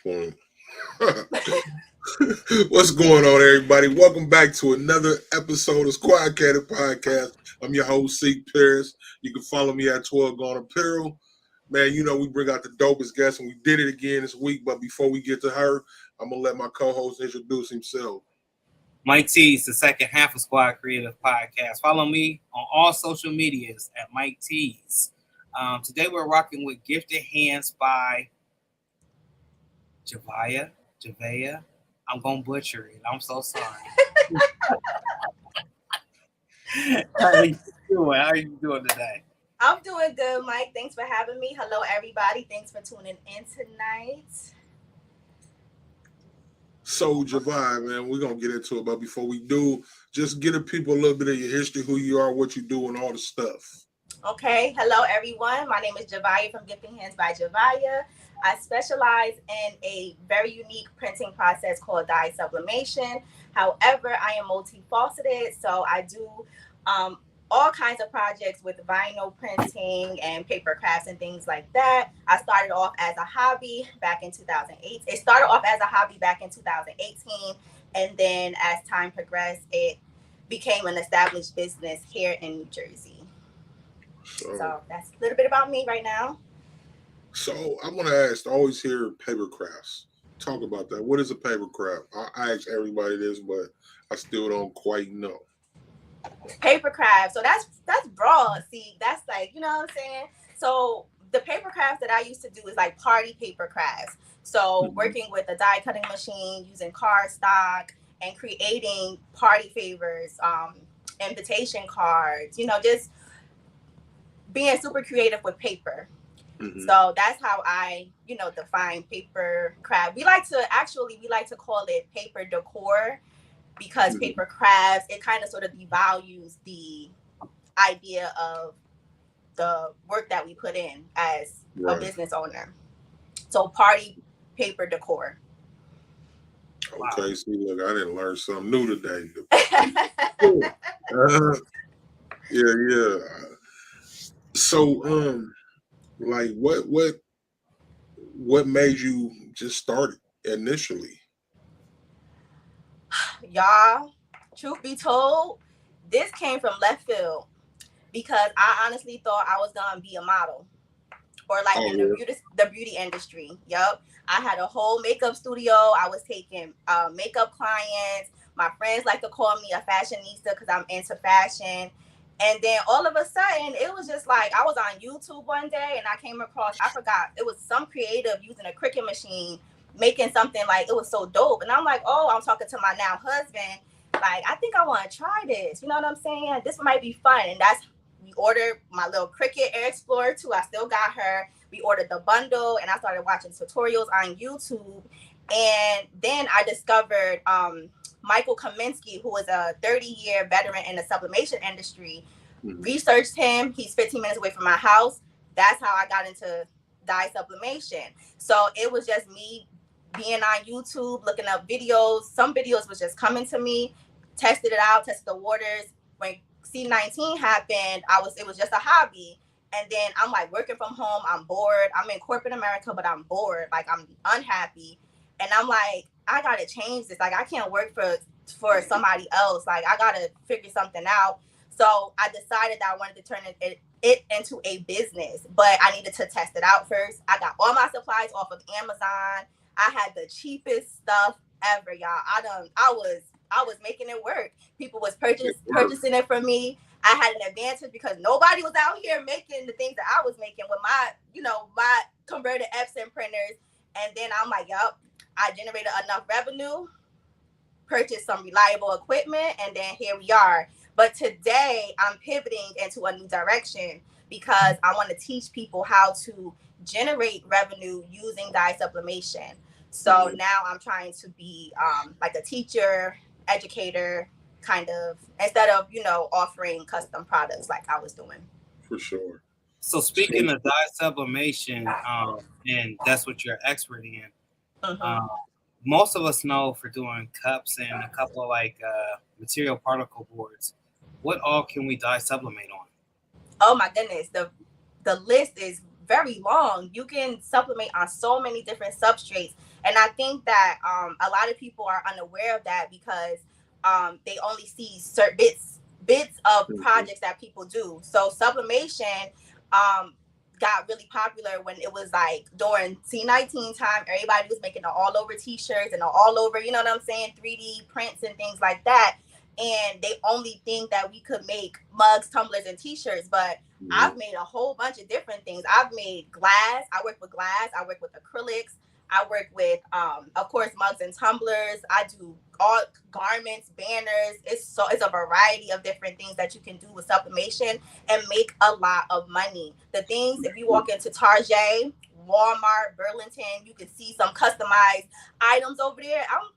point. What's going on, everybody? Welcome back to another episode of Squad Caddy Podcast. I'm your host, Seak, Parris. You can follow me at 12vegoneapparel. Man, you know we bring out the dopest guests, and we did it again this week. But before we get to her, I'm going to let my co-host introduce himself. Miketees, the second half of Squad Creative Podcast. Follow me on all social medias at miketees. Today we're rocking with Gifted Hands by Javaya. I'm going to butcher it. I'm so sorry. How are you doing today? I'm doing good, Mike. Thanks for having me. Hello, everybody. Thanks for tuning in tonight. So, Javai, man, we're going to get into it. But before we do, just give the people a little bit of your history, who you are, what you do, and all the stuff. Okay. Hello, everyone. My name is Javaya from Gifted Hands by Javaya. I specialize in a very unique printing process called dye sublimation. However, I am multifaceted, so I do all kinds of projects with vinyl printing and paper crafts and things like that. I started off as a hobby back in 2008. It started off as a hobby back in 2018, and then as time progressed, it became an established business here in New Jersey. So that's a little bit about me right now. So I want to ask, I always hear paper crafts. Talk about that. What is a paper craft? I ask everybody this, but I still don't quite know. Paper craft. So that's broad. See, that's like, you know what I'm saying? So the paper crafts that I used to do is like party paper crafts. So working with a die cutting machine, using cardstock, and creating party favors, invitation cards, just being super creative with paper. So that's how I, define paper craft. We like to call it paper decor, because paper crafts, it kind of sort of devalues the idea of the work that we put in as a business owner. So party paper decor. Okay, see, look, I didn't learn something new today. Yeah. So, like, what made you just start it initially? Y'all, truth be told, this came from left field, because I honestly thought I was gonna be a model, or like the beauty industry. Yep, I had a whole makeup studio. I was taking makeup clients. My friends like to call me a fashionista because I'm into fashion. And then all of a sudden, it was just like I was on YouTube one day and I came across, I forgot, it was some creative using a Cricut machine, making something like, it was so dope. And I'm like, I'm talking to my now husband, like, I think I want to try this. You know what I'm saying? This might be fun. And we ordered my little Cricut Air Explorer 2. I still got her. We ordered the bundle and I started watching tutorials on YouTube. And then I discovered Michael Kaminsky, who is a 30-year veteran in the sublimation industry. Researched him. He's 15 minutes away from my house. That's how I got into dye sublimation. So it was just me being on YouTube, looking up videos. Some videos was just coming to me, tested it out, tested the waters. When C-19 happened, it was just a hobby. And then I'm like working from home. I'm bored. I'm in corporate America, but I'm bored. Like, I'm unhappy. And I'm like, I got to change this. Like, I can't work for somebody else. Like, I got to figure something out. So I decided that I wanted to turn it into a business, but I needed to test it out first. I got all my supplies off of Amazon. I had the cheapest stuff ever, y'all. I was making it work. People was purchasing it from me. I had an advantage because nobody was out here making the things that I was making with my converted Epson printers. And then I'm like, yup, I generated enough revenue, purchased some reliable equipment, and then here we are. But today I'm pivoting into a new direction because I want to teach people how to generate revenue using dye sublimation. So now I'm trying to be like a teacher, educator, kind of, instead of, offering custom products like I was doing. For sure. So speaking of dye sublimation, and that's what you're expert in, most of us know for doing cups and a couple of material particle boards. What all can we dye sublimate on? Oh my goodness, the list is very long. You can sublimate on so many different substrates. And I think that a lot of people are unaware of that because they only see certain bits of projects that people do. So sublimation got really popular when it was like during C19 time. Everybody was making the all over t-shirts and the all over, you know what I'm saying, 3D prints and things like that. And they only think that we could make mugs, tumblers, and t-shirts, but I've made a whole bunch of different things. I've made glass. I work with glass. I work with acrylics. I work with, of course, mugs and tumblers. I do all garments, banners. It's a variety of different things that you can do with sublimation and make a lot of money. The things, if you walk into Target, Walmart, Burlington, you can see some customized items over there. I'm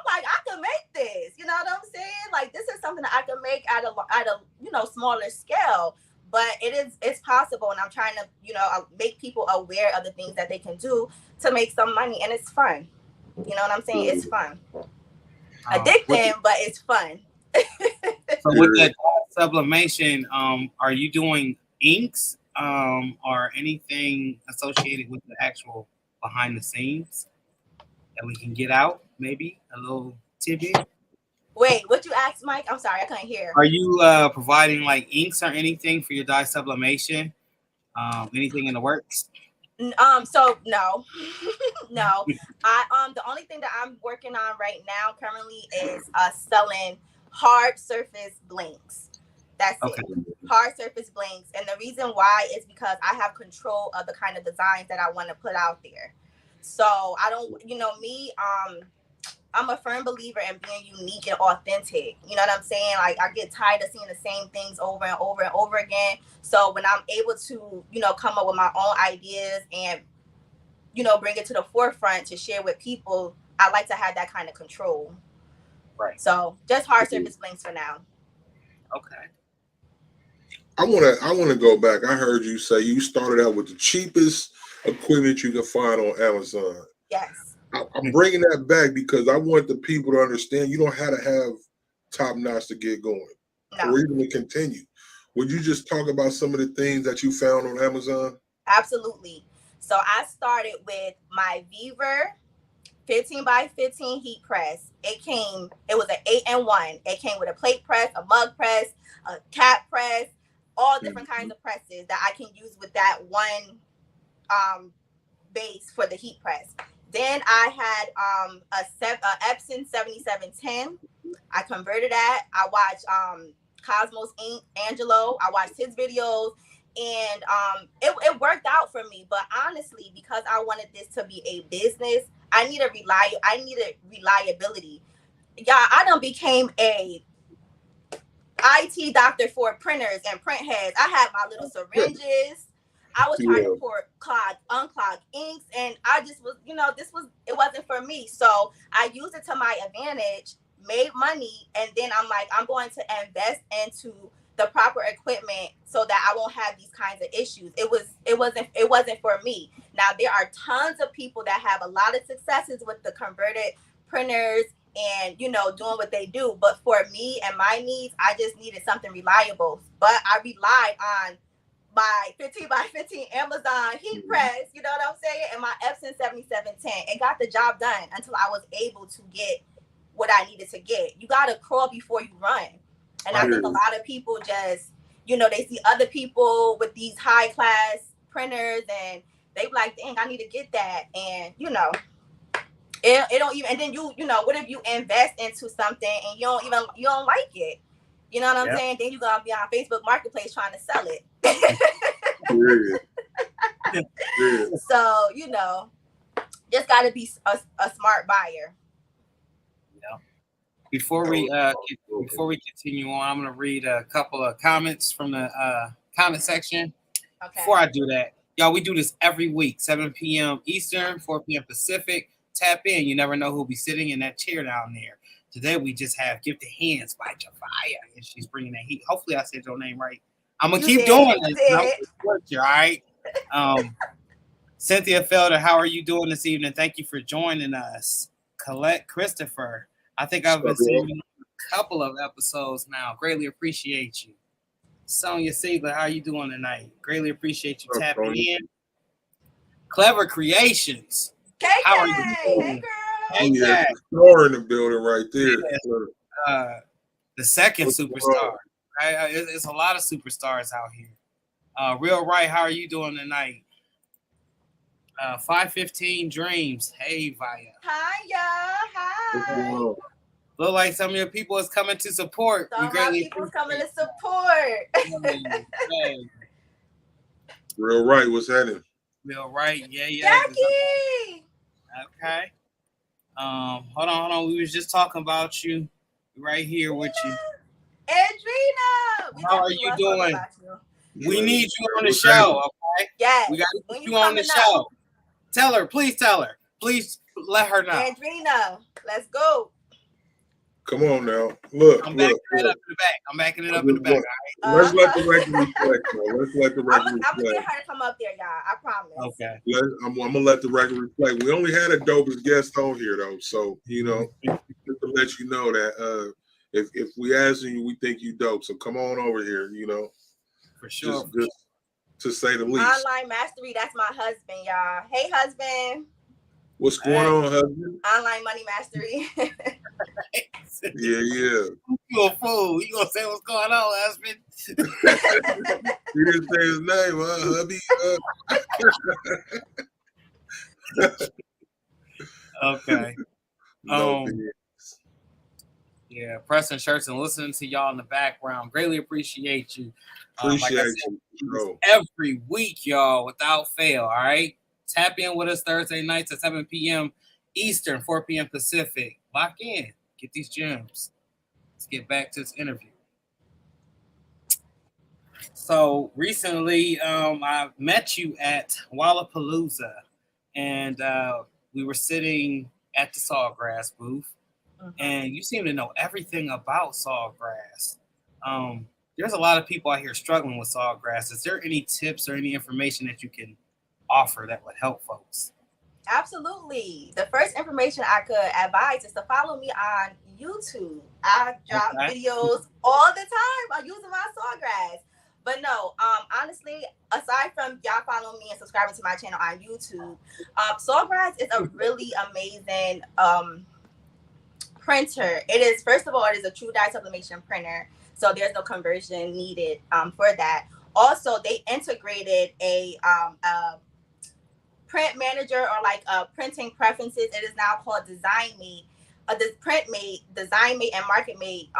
like, I can make this. You know what I'm saying? Like, this is something that I can make at a smaller scale. But it's possible, and I'm trying to, make people aware of the things that they can do to make some money, and it's fun. You know what I'm saying? It's fun. Addicting, but it's fun. So with that sublimation, are you doing inks or anything associated with the actual behind the scenes that we can get out? Maybe a little tidbit. Wait, what you asked, Mike? I'm sorry, I couldn't hear. Are you providing like inks or anything for your dye sublimation? Anything in the works? So no, no. The only thing that I'm working on right now currently is selling hard surface blanks. That's it. Hard surface blanks. And the reason why is because I have control of the kind of designs that I want to put out there. So I don't, me, I'm a firm believer in being unique and authentic. You know what I'm saying? Like, I get tired of seeing the same things over and over and over again. So when I'm able to, come up with my own ideas and, bring it to the forefront to share with people, I like to have that kind of control. Right. So just hard surface blanks for now. Okay. I want to go back. I heard you say you started out with the cheapest equipment you can find on Amazon. Yes. I'm bringing that back because I want the people to understand you don't have to have top notch to get going or even to continue. Would you just talk about some of the things that you found on Amazon? Absolutely. So I started with my Beaver 15 by 15 heat press. It was an 8-in-1. It came with a plate press, a mug press, a cap press, all different kinds of presses that I can use with that one base for the heat press. Then I had a Epson 7710. I converted that. I watched Cosmos Inc. Angelo. I watched his videos, and it worked out for me. But honestly, because I wanted this to be a business, I needed reliability. Yeah, I done became a IT doctor for printers and print heads. I had my little syringes. I was trying to pour unclog inks, and I just was, it wasn't for me. So I used it to my advantage, made money, and then I'm like, I'm going to invest into the proper equipment so that I won't have these kinds of issues. It wasn't for me. Now there are tons of people that have a lot of successes with the converted printers and doing what they do. But for me and my needs, I just needed something reliable. But I relied on my 15 by 15 Amazon heat press, you know what I'm saying, and my Epson 7710. It got the job done until I was able to get what I needed to get. You got to crawl before you run. And I think a lot of people just, they see other people with these high class printers and they be like, dang, I need to get that. And, it don't even, and then what if you invest into something and you don't like it? You know what I'm saying? Then you're going to be on Facebook Marketplace trying to sell it. So, just got to be a smart buyer. Yeah. Before we continue on, I'm going to read a couple of comments from the comment section. Okay. Before I do that, y'all, we do this every week, 7 p.m. Eastern, 4 p.m. Pacific. Tap in. You never know who'll be sitting in that chair down there. Today, we just have Give the Hands by Jafaya, and she's bringing that heat. Hopefully, I said your name right. I'm going to keep doing it. All right. Cynthia Felder, how are you doing this evening? Thank you for joining us. Colette Christopher, I think I've been seeing you a couple of episodes now. Greatly appreciate you. Sonia Siegler, how are you doing tonight? Greatly appreciate you tapping in. Clever Creations. How are you Hey, doing? girl. Hey, Yeah, Jack. the star in the building right there. Yeah. The second What's superstar. Right? It's a lot of superstars out here. Real right, how are you doing tonight? 515 Dreams. Hey, Via. Hi, y'all. What's Hi. going on? Look like some of your people is coming to support. So We my greatly people's coming to appreciate support. it. Hey, Real right, what's happening? Real right. Yeah. Jackie. Okay. Hold on. We was just talking about you right here with you. Adrena. We How are definitely you was talking doing? about you. We need you on the What's show, happening? okay? Yes. We got to When get you you on the coming up? show. Tell her. Please let her know. Adrena, let's go. Come on now. Look. I'm backing it up in the back. I'm backing it up in the back. Let's let the record reflect, though. Let's let the record I'm gonna get reflect. her to come up there, y'all. I promise. Okay. I'm gonna let the record reflect. We only had a dopest guest on here though, so just to let you know that if we asking you, we think you dope. So come on over here, For sure. just to say the least. Online mastery, that's my husband, y'all. Hey, husband. What's going on, husband? Online money mastery. Yeah. You a fool. You gonna say what's going on, husband? He didn't say his name, hubby. Okay. No, Yeah, pressing shirts and listening to y'all in the background. Greatly appreciate you. appreciate like I said, you. every week, y'all, without fail. All right. Tap in with us Thursday nights at 7 p.m. Eastern, 4 p.m. Pacific. Lock in. Get these gems. Let's get back to this interview. So recently, I met you at Wallapalooza, and we were sitting at the Sawgrass booth, and you seem to know everything about Sawgrass. There's a lot of people out here struggling with Sawgrass. Is there any tips or any information that you can offer that would help folks? Absolutely. The first information I could advise is to follow me on YouTube. I drop videos all the time on using my Sawgrass. But no, honestly, aside from y'all following me and subscribing to my channel on YouTube, Sawgrass is a really amazing printer. It is, first of all, it is a true dye sublimation printer, so there's no conversion needed for that. Also, they integrated a print manager or like printing preferences. It is now called Design Mate. This Print Mate, Design Mate, and Market Mate.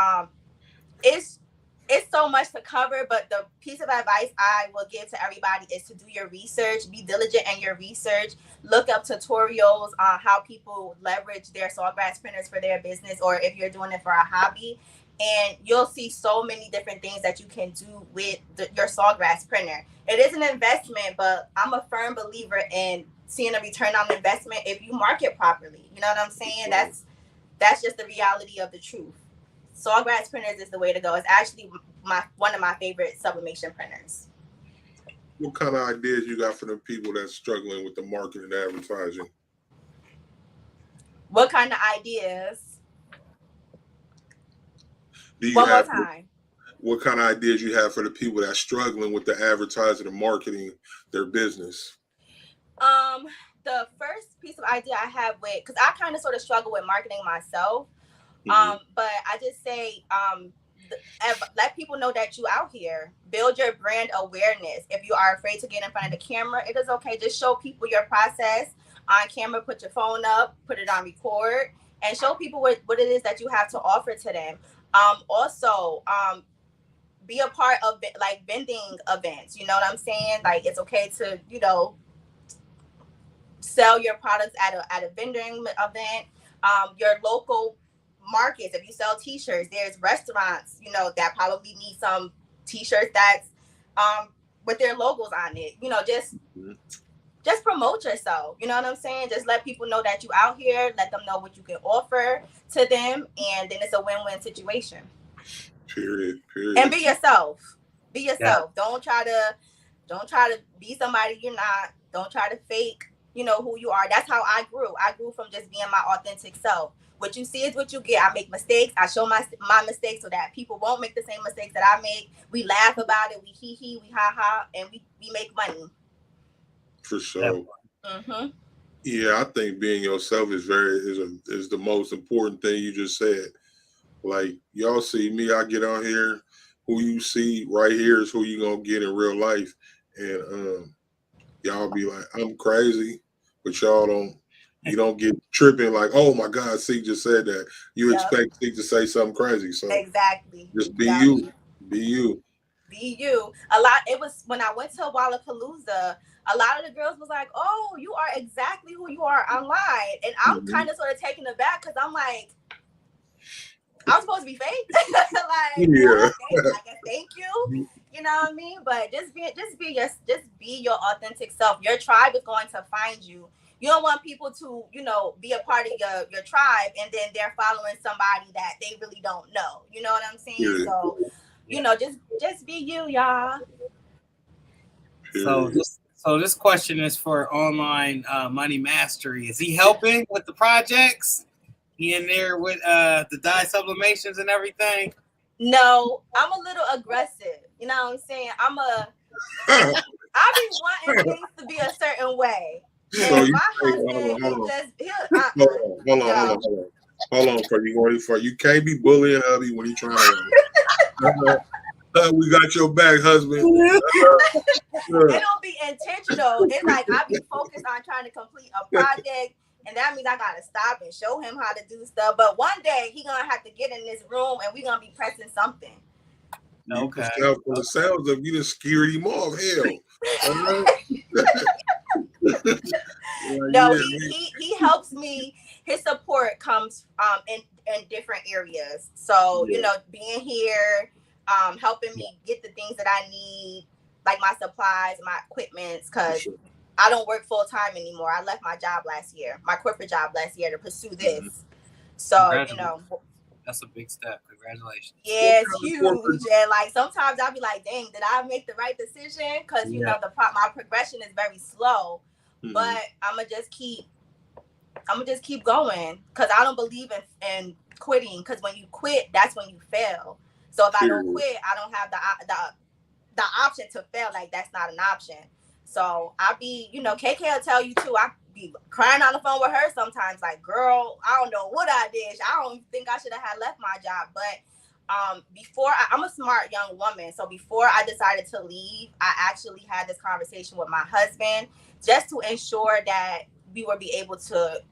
It's so much to cover, but the piece of advice I will give to everybody is to do your research. Be diligent in your research. Look up tutorials on how people leverage their Sawgrass printers for their business, or if you're doing it for a hobby. And you'll see so many different things that you can do with your Sawgrass printer. It is an investment, but I'm a firm believer in seeing a return on investment if you market properly. You know what I'm saying? That's just the reality of the truth. Sawgrass printers is the way to go. It's actually one of my favorite sublimation printers. What kind of ideas you got for the people that's struggling with the marketing and advertising? What kind of ideas? One more time. What kind of ideas you have for the people that's struggling with the advertising and marketing their business? The first piece of idea I have because I kind of sort of struggle with marketing myself. But I just say, let people know that you out here. Build your brand awareness. If you are afraid to get in front of the camera, it is okay. Just show people your process on camera. Put your phone up, put it on record, and show people what it is that you have to offer to them. Also, be a part of like vending events. You know what I'm saying? Like, it's okay to, sell your products at a vending event. Your local markets, if you sell t-shirts, there's restaurants that probably need some t-shirts that's with their logos on it. Just promote yourself. You know what I'm saying? Just let people know that you out here. Let them know what you can offer to them, and then it's a win-win situation. Period. And be yourself. Yeah. Don't try to be somebody you're not. Don't try to fake who you are. That's how I grew. I grew from just being my authentic self. What you see is what you get. I make mistakes. I show my mistakes so that people won't make the same mistakes that I make. We laugh about it. We hee, we ha ha, and we make money. For sure. Yeah, I think being yourself is is the most important thing you just said. Like y'all see me, I get on here. Who you see right here is who you gonna get in real life, and y'all be like, I'm crazy, but y'all don't. You don't get tripping like, oh my God, Seek just said that. You Yep. expect Seek to say something crazy, so Exactly. just be Yep. you. Be you. Be you. A lot. It was when I went to Wallapalooza. A lot of the girls was like, "Oh, you are exactly who you are online," and I'm kind of sort of taken aback because I'm like, I'm supposed to be fake. Like, Yeah. I guess thank you. You know what I mean? But just be your authentic self. Your tribe is going to find you. You don't want people to, be a part of your tribe and then they're following somebody that they really don't know. You know what I'm saying? Yeah. So, just be you, y'all. So this question is for online money mastery. Is he helping with the projects? He in there with the dye sublimations and everything? No, I'm a little aggressive. You know what I'm saying? I be wanting things to be a certain way. So And you my hold husband, hold on for you can't be bullying hubby when he trying to we got your back, husband. It don't be intentional. It's like I be focused on trying to complete a project, and that means I gotta stop and show him how to do stuff. But one day he gonna have to get in this room, and we gonna be pressing something. Okay. From the sounds of you just scared him off. Hell. No, he helps me. His support comes in different areas. So being here, helping me get the things that I need, like my supplies, my equipments, because I don't work full time anymore. I left my job last year, my corporate job last year, to pursue this. So that's a big step. Congratulations. Yeah, it's huge. And like sometimes I'll be like, dang, did I make the right decision? Because my progression is very slow. But I'm gonna just keep going because I don't believe in quitting. Because when you quit, that's when you fail. So if I don't quit, I don't have the option to fail. Like that's not an option. So I be, KK will tell you too. I be crying on the phone with her sometimes. Like, girl, I don't know what I did. I don't think I should have had left my job. But before I'm a smart young woman, so before I decided to leave, I actually had this conversation with my husband just to ensure that we would be able to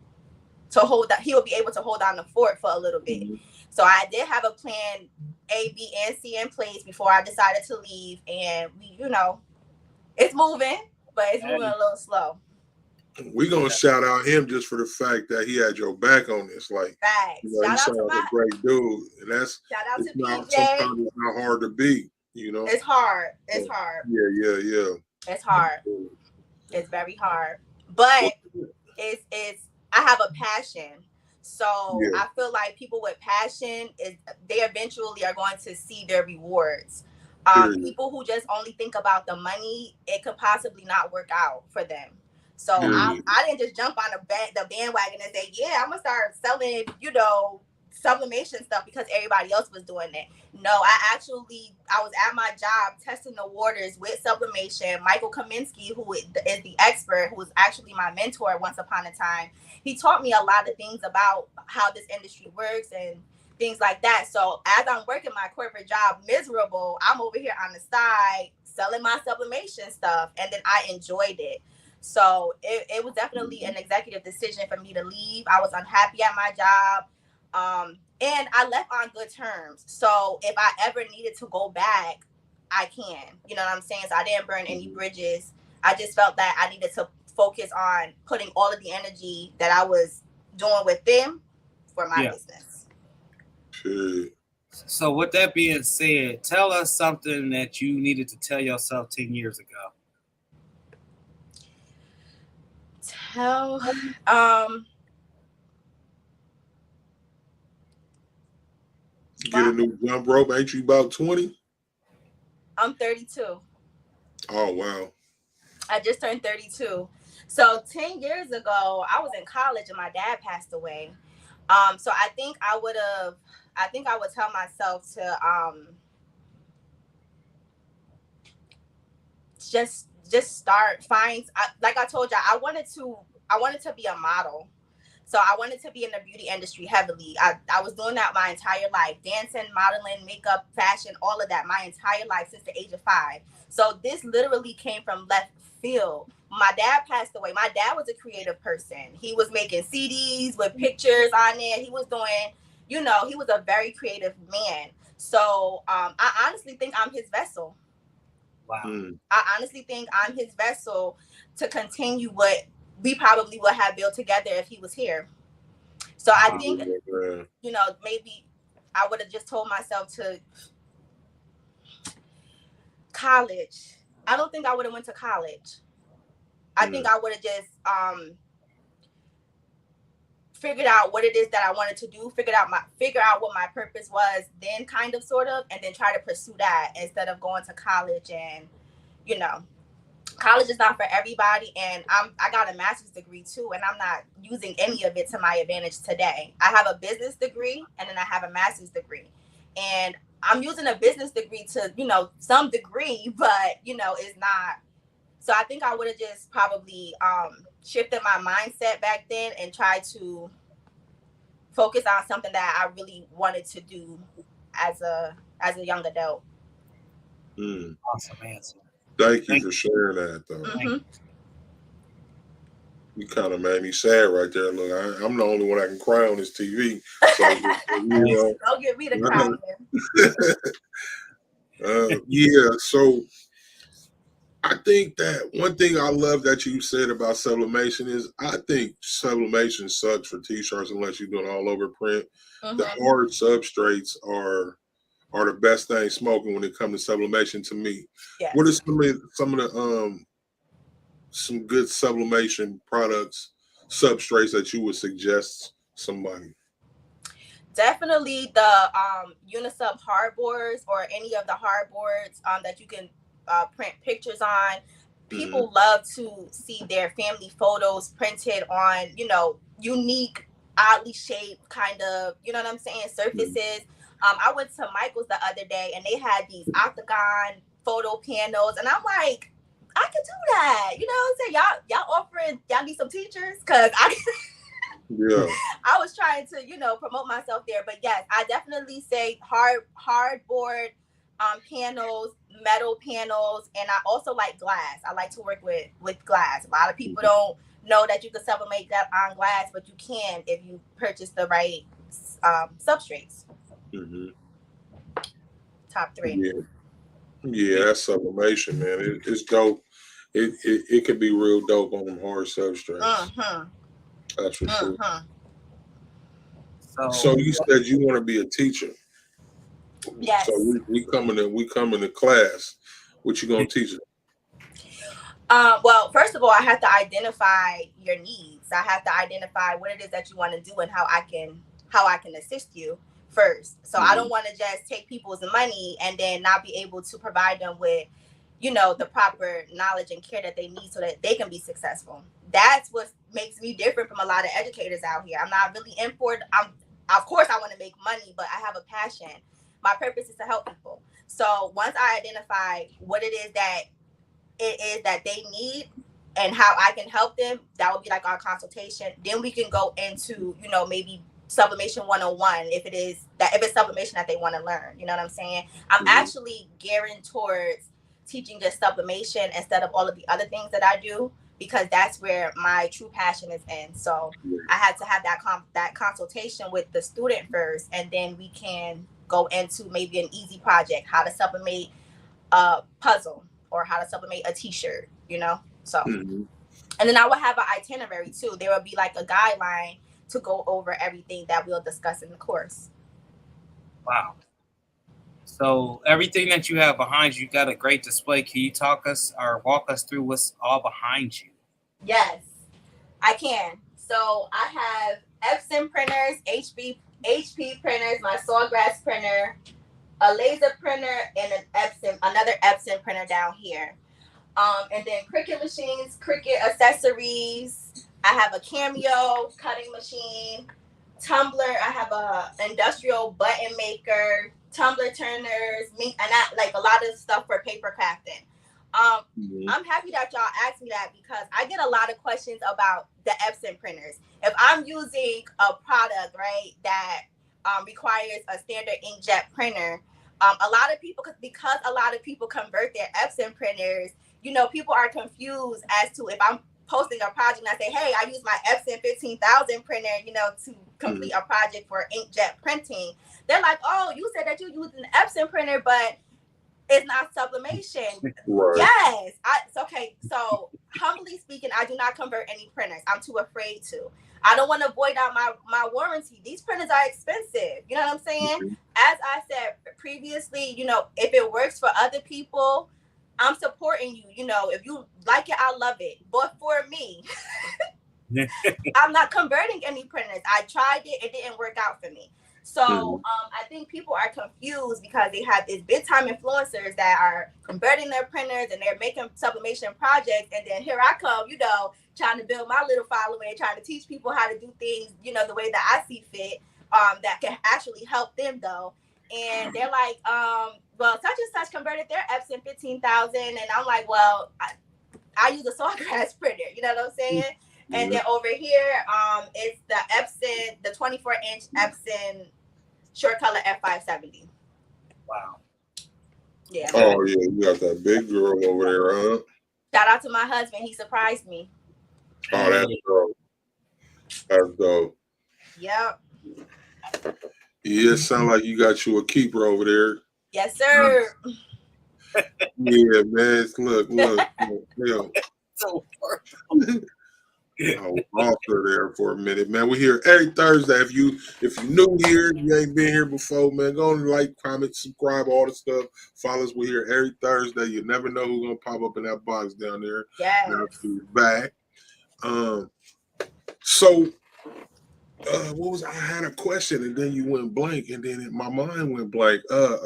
hold that he would be able to hold on the fort for a little bit. So I did have a plan A, B, and C in place before I decided to leave, and we, it's moving, but it's moving a little slow. We're gonna shout out him just for the fact that he had your back on this. Like, shout out to a great dude, and that's shout out to PJ. Sometimes it's not hard to beat. It's hard. It's hard. Yeah. It's hard. It's very hard, but it's. I have a passion, so I feel like people with passion they eventually are going to see their rewards. People who just only think about the money, it could possibly not work out for them. So I didn't just jump on the bandwagon and say, yeah, I'm gonna start selling, sublimation stuff because everybody else was doing it. No, I was at my job testing the waters with sublimation. Michael Kaminsky, who is the expert, who was actually my mentor once upon a time, he taught me a lot of things about how this industry works and things like that. So as I'm working my corporate job miserable, I'm over here on the side selling my sublimation stuff, and then I enjoyed it. So it was definitely an executive decision for me to leave. I was unhappy at my job. And I left on good terms. So if I ever needed to go back, I can. You know what I'm saying? So I didn't burn any bridges. I just felt that I needed to focus on putting all of the energy that I was doing with them for my business. So with that being said, tell us something that you needed to tell yourself 10 years ago. Get a new jump rope. Ain't you about 20? I'm 32. Oh, wow. I just turned 32. So 10 years ago, I was in college and my dad passed away. So I think I would tell myself to just start like I told y'all, I wanted to wanted to be a model. So I wanted to be in the beauty industry heavily. I was doing that my entire life, dancing, modeling, makeup, fashion, all of that, my entire life since the age of 5. So this literally came from left field. My dad passed away. My dad was a creative person. He was making CDs with pictures on it. He was doing, he was a very creative man. So I honestly think I'm his vessel. Wow. I honestly think I'm his vessel to continue what we probably would have built together if he was here. So I think, maybe I would have just told myself to college. I don't think I would have went to college. I think I would have just figured out what it is that I wanted to do, figure out what my purpose was, then kind of sort of, and then try to pursue that instead of going to college. And college is not for everybody, and I got a master's degree too, and I'm not using any of it to my advantage today. I have a business degree and then I have a master's degree, and I'm using a business degree to some degree, but it's not. So I think I would have just probably shifted my mindset back then and tried to focus on something that I really wanted to do as a young adult. Awesome answer. Thank you for sharing that, though. Mm-hmm. You kind of made me sad right there. Look, I'm the only one that can cry on this TV. So, Don't get me to cry. Yeah, so I think that one thing I love that you said about sublimation is I think sublimation sucks for t-shirts unless you're doing all over print. Mm-hmm. The hard substrates are the best thing smoking when it comes to sublimation to me. Yes. What are some of the some good sublimation products, substrates that you would suggest somebody? Definitely the Unisub hardboards or any of the hardboards that you can print pictures on. People love to see their family photos printed on, unique, oddly shaped kind of, what I'm saying, surfaces. I went to Michael's the other day and they had these octagon photo panels, and I'm like, I could do that. You know what I'm saying? Y'all offering, y'all need some teachers? Because I was trying to, promote myself there. But yes, I definitely say hardboard panels, metal panels, and I also like glass. I like to work with glass. A lot of people don't know that you can sublimate that on glass, but you can if you purchase the right substrates. Top 3. Yeah, that's sublimation, man. It's dope. It could be real dope on them hard substrates. That's for sure. So you said you want to be a teacher. Yes. So we coming to class. What you gonna teach us? Well, first of all, I have to identify your needs. I have to identify what it is that you want to do and how I can assist you first. So I don't want to just take people's money and then not be able to provide them with, the proper knowledge and care that they need so that they can be successful. That's what makes me different from a lot of educators out here. I'm not really in for it. Of course, I want to make money, but I have a passion. My purpose is to help people. So once I identify what it is that they need and how I can help them, that would be like our consultation. Then we can go into, maybe sublimation 101 if it's sublimation that they want to learn. You know what I'm saying? I'm actually gearing towards teaching just sublimation instead of all of the other things that I do, because that's where my true passion is in. So I had to have that consultation with the student first, and then we can go into maybe an easy project, how to sublimate a puzzle or how to sublimate a t-shirt, So, and then I will have an itinerary too. There will be like a guideline to go over everything that we'll discuss in the course. Wow. So everything that you have behind you got a great display. Can you walk us through what's all behind you? Yes, I can. So I have Epson printers, HP printers, my Sawgrass printer, a laser printer, and another Epson printer down here. And then Cricut machines, Cricut accessories. I have a Cameo cutting machine, tumbler. I have a industrial button maker, tumbler turners, and that, like a lot of stuff for paper crafting. I'm happy that y'all asked me that because I get a lot of questions about the Epson printers. If I'm using a product, right, that requires a standard inkjet printer, a lot of people, because a lot of people convert their Epson printers, you know, people are confused as to if I'm posting a project and I say, hey, I use my Epson 15,000 printer, you know, to complete a project for inkjet printing. They're like, oh, you said that you use an Epson printer, but it's not sublimation. Right. Yes. Okay. So humbly speaking, I do not convert any printers. I'm too afraid to. I don't want to void out my warranty. These printers are expensive. You know what I'm saying? Mm-hmm. As I said previously, you know, if it works for other people, I'm supporting you. You know, if you like it, I love it. But for me, I'm not converting any printers. I tried it. It didn't work out for me. So I think people are confused because they have these big time influencers that are converting their printers and they're making sublimation projects. And then here I come, you know, trying to build my little following, trying to teach people how to do things, you know, the way that I see fit, that can actually help them though. And they're like, well, such and such converted their Epson 15,000. And I'm like, well, I use a Sawgrass printer. You know what I'm saying? And then over here, it's the Epson, the 24-inch Epson short color F570. Wow. Yeah. Oh yeah, you got that big girl over there, huh? Shout out to my husband. He surprised me. Oh, that's dope. That's dope. Yep. Yeah, it sounds like you got you a keeper over there. Yes, sir. Yeah, man. Look. So Oh, off there for a minute, man. We're here every Thursday. If you new here, you ain't been here before, man, go and like, comment, subscribe, all the stuff. Follow us. We're here every Thursday. You never know who's gonna pop up in that box down there. Yes. Now she's back. So what was I had a question and then you went blank and then my mind went blank. What?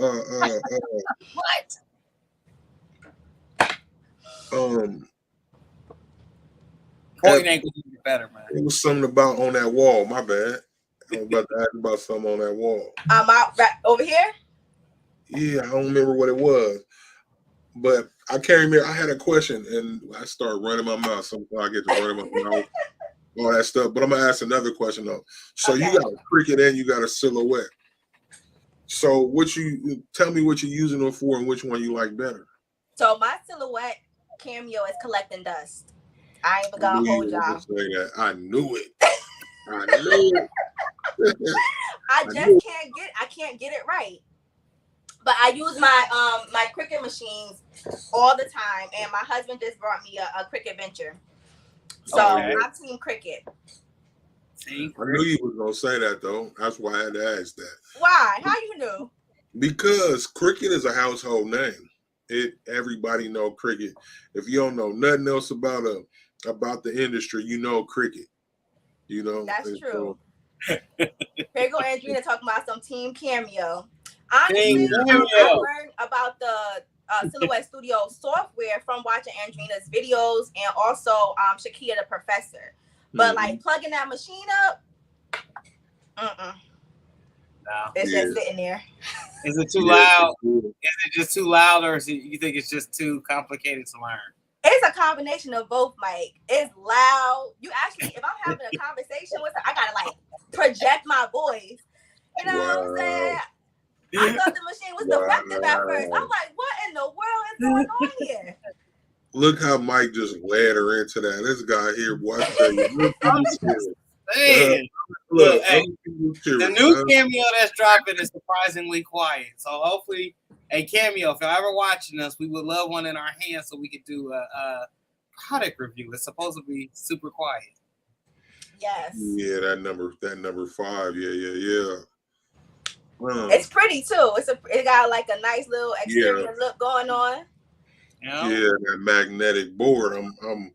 Point ain't gonna be better, man. It was something about on that wall. My bad. I was about to ask about something on that wall. Out right over here. Yeah, I don't remember what it was, but I can't remember. I had a question and I started running my mouth. Sometimes I get to running my mouth, all that stuff. But I'm gonna ask another question though. So you got a cricket and you got a silhouette. So tell me what you're using them for and which one you like better. So my silhouette cameo is collecting dust. I ain't even gonna hold y'all. Say that. I knew it. I knew it. I can't get it right. But I use my my Cricut machines all the time, and my husband just brought me a Cricut Venture. So I'm Team Cricut. I knew you was gonna say that though. That's why I had to ask that. Why? How you knew? Because Cricut is a household name. Everybody know Cricut. If you don't know nothing else about the industry, you know Cricut. You know that's true. Here go Andrina talking about some Team Cameo. Honestly, I learned about the Silhouette Studio software from watching Andrina's videos and also Shakia the Professor. But like plugging that machine up, it's just sitting there. Is it too loud? Is it just too loud, or you think it's just too complicated to learn? It's a combination of both, Mike. It's loud. You actually, if I'm having a conversation with her, I gotta like project my voice. You know what I'm saying? I thought the machine was defective at first. I'm like, what in the world is going on here? Look how Mike just led her into that. This guy here, boy. Look, the new Cameo that's dropping is surprisingly quiet. So hopefully, Cameo, if you're ever watching us, we would love one in our hands so we could do a product review. It's supposed to be super quiet. Yes. Yeah, that number 5. Yeah. It's pretty too. It got like a nice little exterior look going on. Yeah, that magnetic board. I'm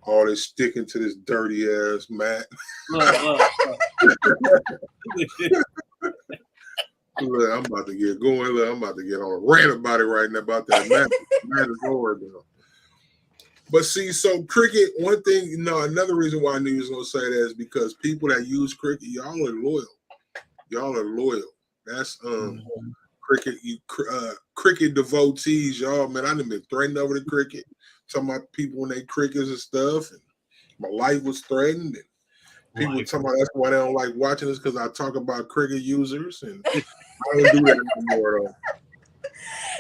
always sticking to this dirty ass mat. Look. Look, I'm about to get going. Look, I'm about to get on a rant about it right now about that mat is hard though. But see, so Cricut, one thing, another reason why I knew you was gonna say that is because people that use Cricut, y'all are loyal. Y'all are loyal. That's Cricut. cricket devotees, y'all. Man, I done been threatened over the cricket. Talking about people when they crickets and stuff, and my life was threatened. And people talking about that's why they don't like watching this because I talk about cricket users, and I don't do that anymore.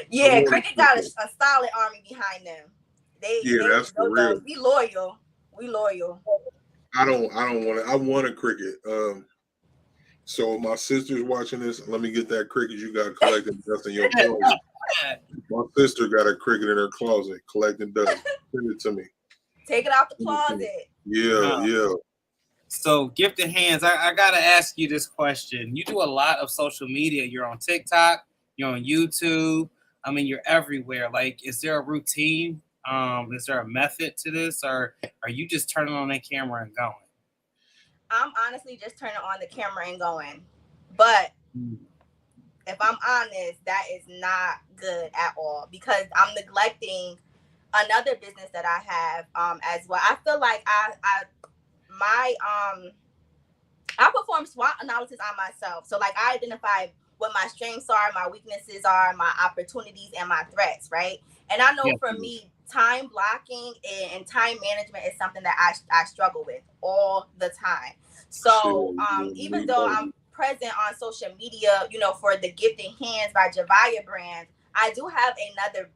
Yeah, cricket got a solid army behind them. That's for real. We loyal. I don't want to. I want a cricket. So my sister's watching this. Let me get that cricket you got collecting dust in your closet. My sister got a cricket in her closet collecting dust. Send it to me. Take it out the closet. Yeah. So, Gifted Hands, I gotta ask you this question. You do a lot of social media. You're on TikTok. You're on YouTube. I mean, you're everywhere. Like, is there a routine? Is there a method to this, or are you just turning on that camera and going? I'm honestly just turning on the camera and going. But if I'm honest, that is not good at all because I'm neglecting another business that I have as well. I feel like I perform SWOT analysis on myself. So like I identify what my strengths are, my weaknesses are, my opportunities, and my threats, right? And I know for me, time blocking and time management is something that I struggle with all the time. So even though I'm present on social media, for the Gifted Hands by Javaya brand, I do have another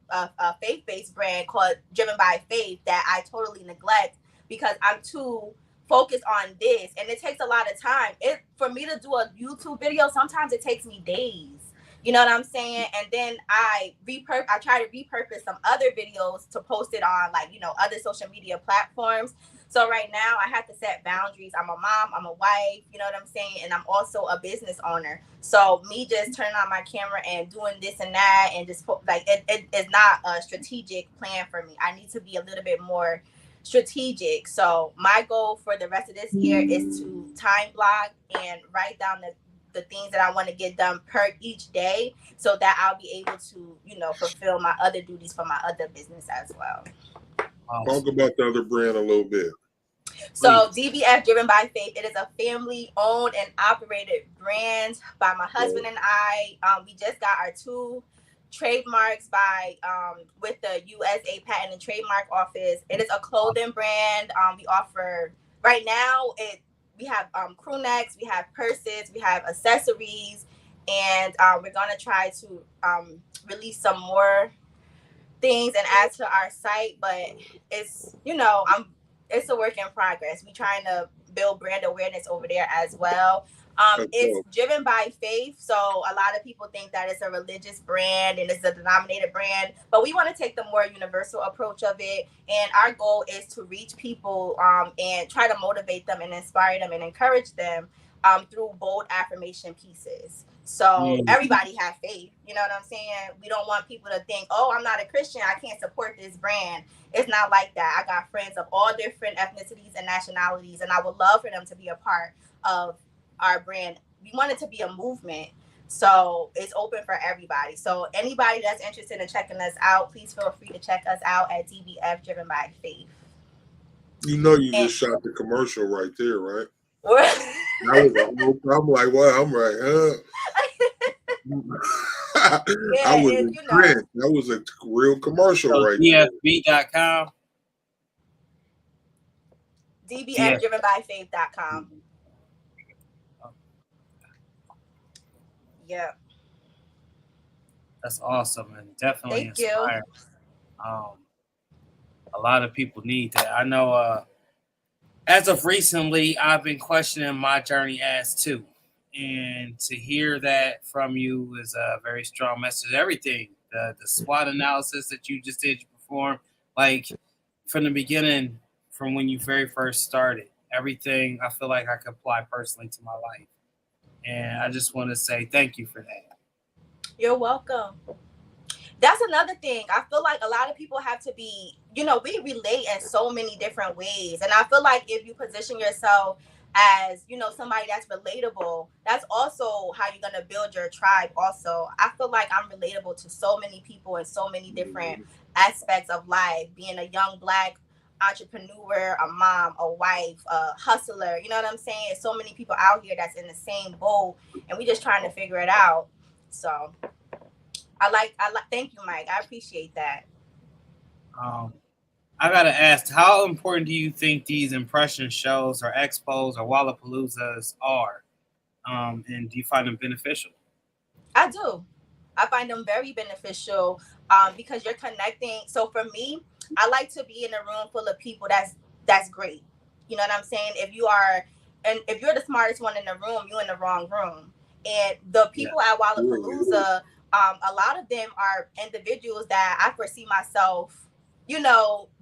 faith-based brand called Driven by Faith that I totally neglect because I'm too focused on this, and it takes a lot of time. For me to do a YouTube video, sometimes it takes me days. You know what I'm saying? And then I try to repurpose some other videos to post it on other social media platforms. So right now I have to set boundaries. I'm a mom, I'm a wife, you know what I'm saying? And I'm also a business owner. So me just turning on my camera and doing this and that and just it is not a strategic plan for me. I need to be a little bit more strategic. So my goal for the rest of this year is to time block and write down the things that I want to get done per each day so that I'll be able to, fulfill my other duties for my other business as well. Talk about the other brand a little bit. So DBF Driven by Faith, it is a family owned and operated brand by my husband and I. We just got our 2 trademarks with the USA Patent and Trademark Office. It is a clothing brand. We offer right now we have crew necks, we have purses, we have accessories, and we're gonna try to release some more things and add to our site. But it's it's a work in progress. We're trying to build brand awareness over there as well. It's driven by faith. So a lot of people think that it's a religious brand and it's a denominated brand, but we want to take the more universal approach of it. And our goal is to reach people and try to motivate them and inspire them and encourage them through bold affirmation pieces. So everybody have faith. You know what I'm saying? We don't want people to think, oh, I'm not a Christian, I can't support this brand. It's not like that. I got friends of all different ethnicities and nationalities, and I would love for them to be a part of our brand. We want it to be a movement. So it's open for everybody. So anybody that's interested in checking us out, please feel free to check us out at DBF Driven by Faith. Just shot the commercial right there, right? I'm like, well, I'm right, huh? I was in print. That was a real commercial right there. DFB.com. DBFDrivenbyfaith.com. Yeah. That's awesome and definitely inspiring. A lot of people need that. I know as of recently, I've been questioning my journey as too. And to hear that from you is a very strong message. Everything, the SWOT analysis that you just did, you perform, like from the beginning, from when you very first started, everything I feel like I could apply personally to my life. And I just want to say thank you for that. You're welcome. That's another thing. I feel like a lot of people have to be, we relate in so many different ways. And I feel like if you position yourself as, somebody that's relatable, that's also how you're going to build your tribe also. I feel like I'm relatable to so many people in so many different aspects of life, being a young Black entrepreneur, a mom, a wife, a hustler. You know what I'm saying? So many people out here that's in the same boat, and we just trying to figure it out. So Thank you, Mike. I appreciate that. I gotta ask, how important do you think these impression shows or expos or Wallapaloozas are? And do you find them beneficial? I do. I find them very beneficial because you're connecting. So for me, I like to be in a room full of people that's great. You know what I'm saying? If you're the smartest one in the room, you're in the wrong room. And the people at Wallapalooza, a lot of them are individuals that I foresee myself,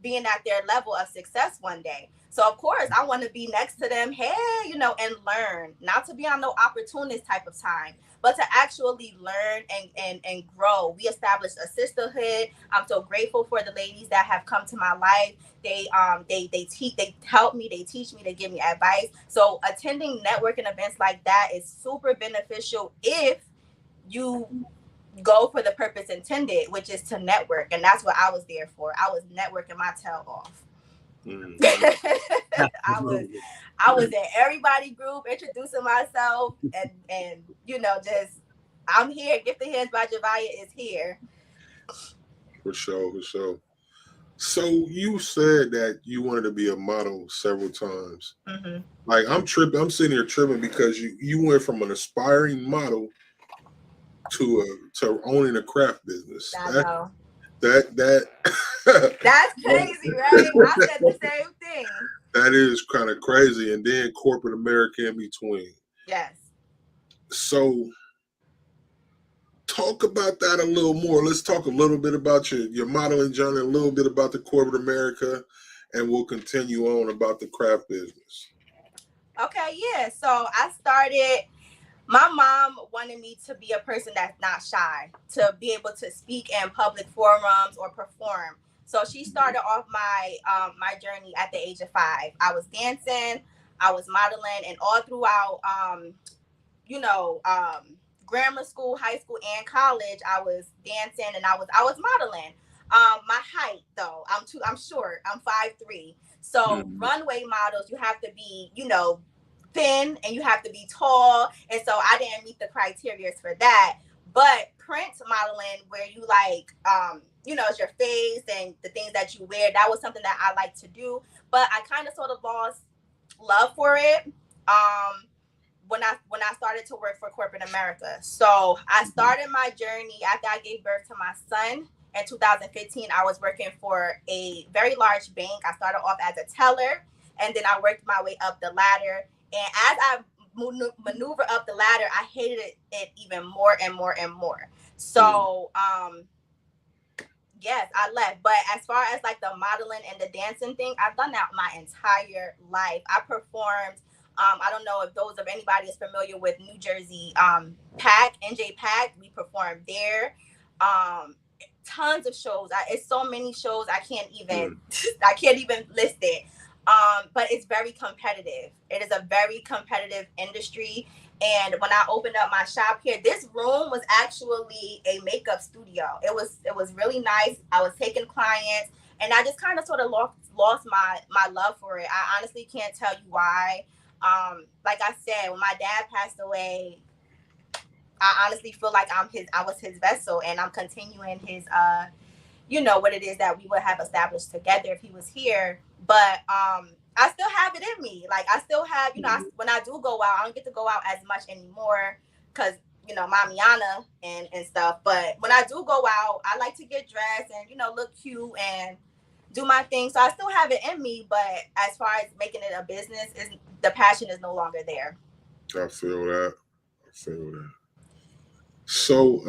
being at their level of success one day. So of course I want to be next to them, hey, and learn, not to be on no opportunist type of time, but to actually learn and grow. We established a sisterhood. I'm so grateful for the ladies that have come to my life. They help me, they teach me, they give me advice. So attending networking events like that is super beneficial if you go for the purpose intended, which is to network. And that's what I was there for. I was networking my tail off. I was in everybody group introducing myself and just I'm here. Gifted Hands by Javaya is here. For sure. So you said that you wanted to be a model several times. Mm-hmm. Like I'm sitting here tripping because you went from an aspiring model to owning a craft business. I know. That That's crazy, right? I said the same thing. That is kind of crazy. And then corporate America in between. Yes. So talk about that a little more. Let's talk a little bit about your modeling journey, a little bit about the corporate America, and we'll continue on about the craft business. Okay, yeah. So my mom wanted me to be a person that's not shy, to be able to speak in public forums or perform. So she started off my journey at the age of 5. I was dancing, I was modeling, and all throughout grammar school, high school, and college, I was dancing and I was modeling. My height though, I'm short. I'm 5'3". So runway models, you have to be, thin and you have to be tall. And so I didn't meet the criteria for that. But print modeling, where you it's your face and the things that you wear, that was something that I like to do. But I kind of sort of lost love for it when I started to work for corporate America. So I started my journey after I gave birth to my son. In 2015, I was working for a very large bank. I started off as a teller, and then I worked my way up the ladder. And as I maneuver up the ladder, I hated it even more and more and more. So, yes, I left. But as far as like the modeling and the dancing thing, I've done that my entire life. I performed. I don't know if anybody is familiar with New Jersey NJ Pack. We performed there. Tons of shows. It's so many shows I can't even list it. But it's very competitive. It is a very competitive industry. And when I opened up my shop here, this room was actually a makeup studio. It was really nice. I was taking clients, and I just kind of sort of lost my love for it. I honestly can't tell you why. Like I said, when my dad passed away, I honestly feel like I was his vessel, and I'm continuing his what it is that we would have established together if he was here. But I still have it in me. Like I still have, when I do go out, I don't get to go out as much anymore because Mamiana and stuff. But when I do go out, I like to get dressed and look cute and do my thing. So I still have it in me, but as far as making it a business, the passion is no longer there. I feel that. So,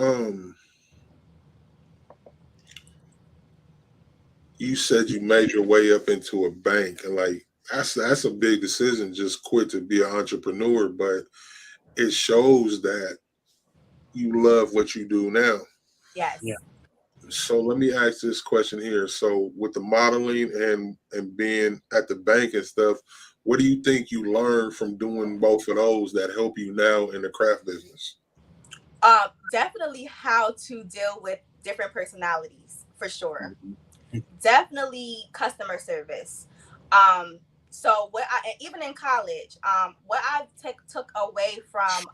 you said you made your way up into a bank, and like that's a big decision. Just quit to be an entrepreneur, but it shows that you love what you do now. Yes. Yeah. So let me ask this question here. So with the modeling and being at the bank and stuff, what do you think you learned from doing both of those that help you now in the craft business? Definitely how to deal with different personalities, for sure. Definitely customer service. So even in college, what I took away from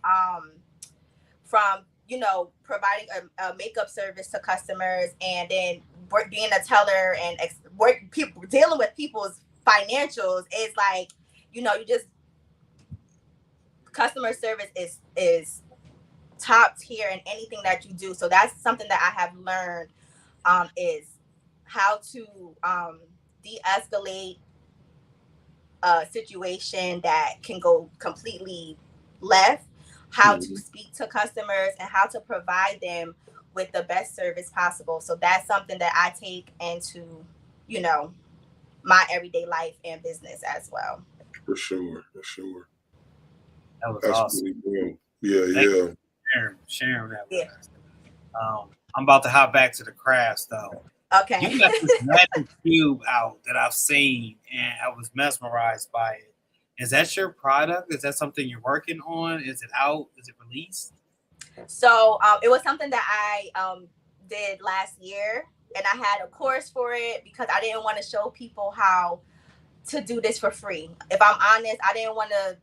providing a makeup service to customers, and then being a teller and dealing with people's financials is like, you just customer service is top tier in anything that you do. So that's something that I have learned, is how to de-escalate a situation that can go completely left, how to speak to customers, and how to provide them with the best service possible. So that's something that I take into, my everyday life and business as well. For sure. That was That's awesome. really cool. Yeah. Sharing that with Yeah. us. I'm about to hop back to the crafts though. Okay. You got this magic cube out that I've seen, and I was mesmerized by it. Is that your product? Is that something you're working on? Is it out? Is it released? So it was something that I did last year, and I had a course for it because I didn't want to show people how to do this for free. If I'm honest, I didn't want to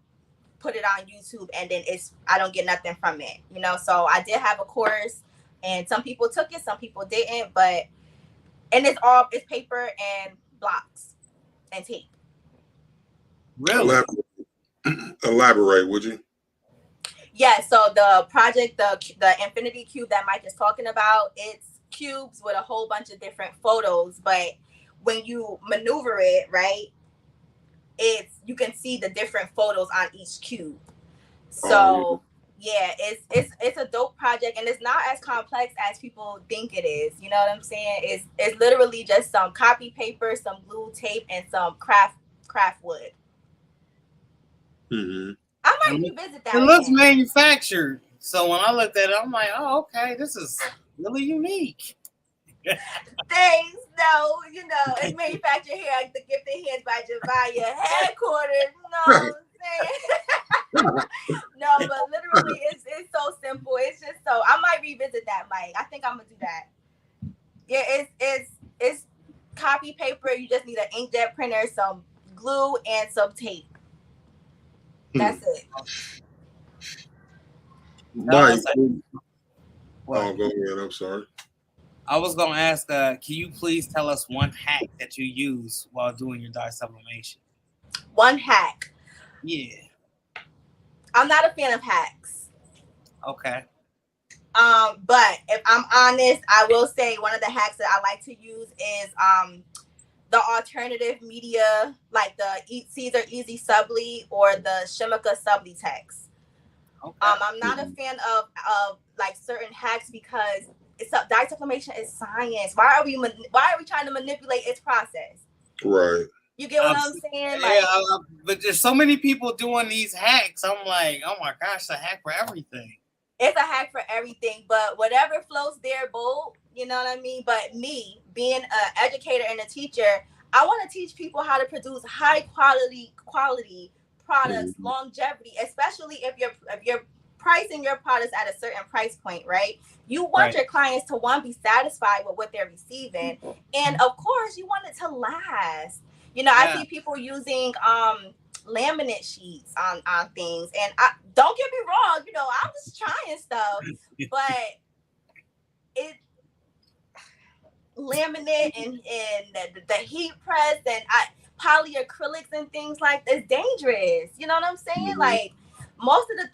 put it on YouTube and then I don't get nothing from it, So I did have a course, and some people took it, some people didn't, and it's paper and blocks and tape. Really? Elaborate, would you? Yeah, so the project, the Infinity Cube that Mike is talking about, it's cubes with a whole bunch of different photos, but when you maneuver it, right, you can see the different photos on each cube. So yeah, it's a dope project, and it's not as complex as people think it is. You know what I'm saying? It's literally just some copy paper, some glue, tape, and some craft wood. Mm-hmm. I might revisit that. It looks manufactured. So when I looked at it, I'm like, oh, okay, this is really unique. Thanks. No, it's manufactured here at the Gifted Hands by Javaya headquarters. No, no, but literally, it's so simple. It's just so I might revisit that, Mike. I think I'm gonna do that. Yeah, it's copy paper. You just need an inkjet printer, some glue, and some tape. That's it. Mike, go ahead. I'm sorry. I was gonna ask, can you please tell us one hack that you use while doing your dye sublimation? One hack. Yeah. I'm not a fan of hacks. Okay. But if I'm honest, I will say one of the hacks that I like to use is the alternative media, like the Caesar Easy Subli or the Shimika Subli text. Okay. I'm not a fan of like certain hacks because dye sublimation is science. Why are we trying to manipulate its process? Right. You get what I'm saying? Yeah, but there's so many people doing these hacks. I'm like, oh my gosh, a hack for everything. It's a hack for everything, but whatever floats their boat, you know what I mean? But me, being an educator and a teacher, I want to teach people how to produce high quality products, longevity, especially if you're pricing your products at a certain price point, right? You want your clients to be satisfied with what they're receiving, and of course, you want it to last. I see people using laminate sheets on things, and don't get me wrong, I'm just trying stuff, but laminate and the heat press and polyacrylics and things like that's dangerous. You know what I'm saying? Like most of the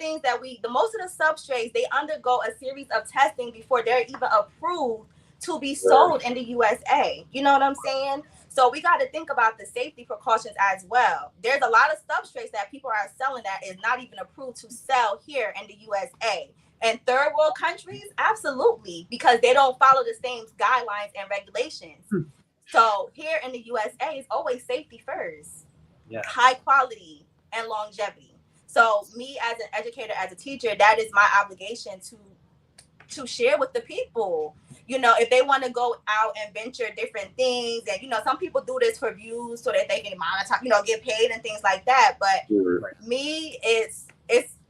substrates, they undergo a series of testing before they're even approved to be sold in the USA. You know what I'm saying? So we got to think about the safety precautions as well. There's a lot of substrates that people are selling that is not even approved to sell here in the USA. And third world countries, absolutely, because they don't follow the same guidelines and regulations. So here in the USA, it's always safety first, high quality and longevity. So me as an educator, as a teacher, that is my obligation to share with the people. If they want to go out and venture different things, and some people do this for views so that they can monetize, get paid and things like that. But me,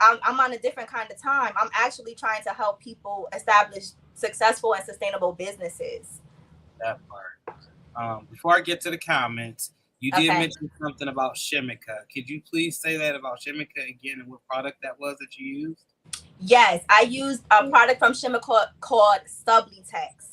I'm on a different kind of time. I'm actually trying to help people establish successful and sustainable businesses. That part. Before I get to the comments, you did mention something about Shimika. Could you please say that about Shimika again and what product that was that you used? Yes, I used a product from Shimmer called Sublitex.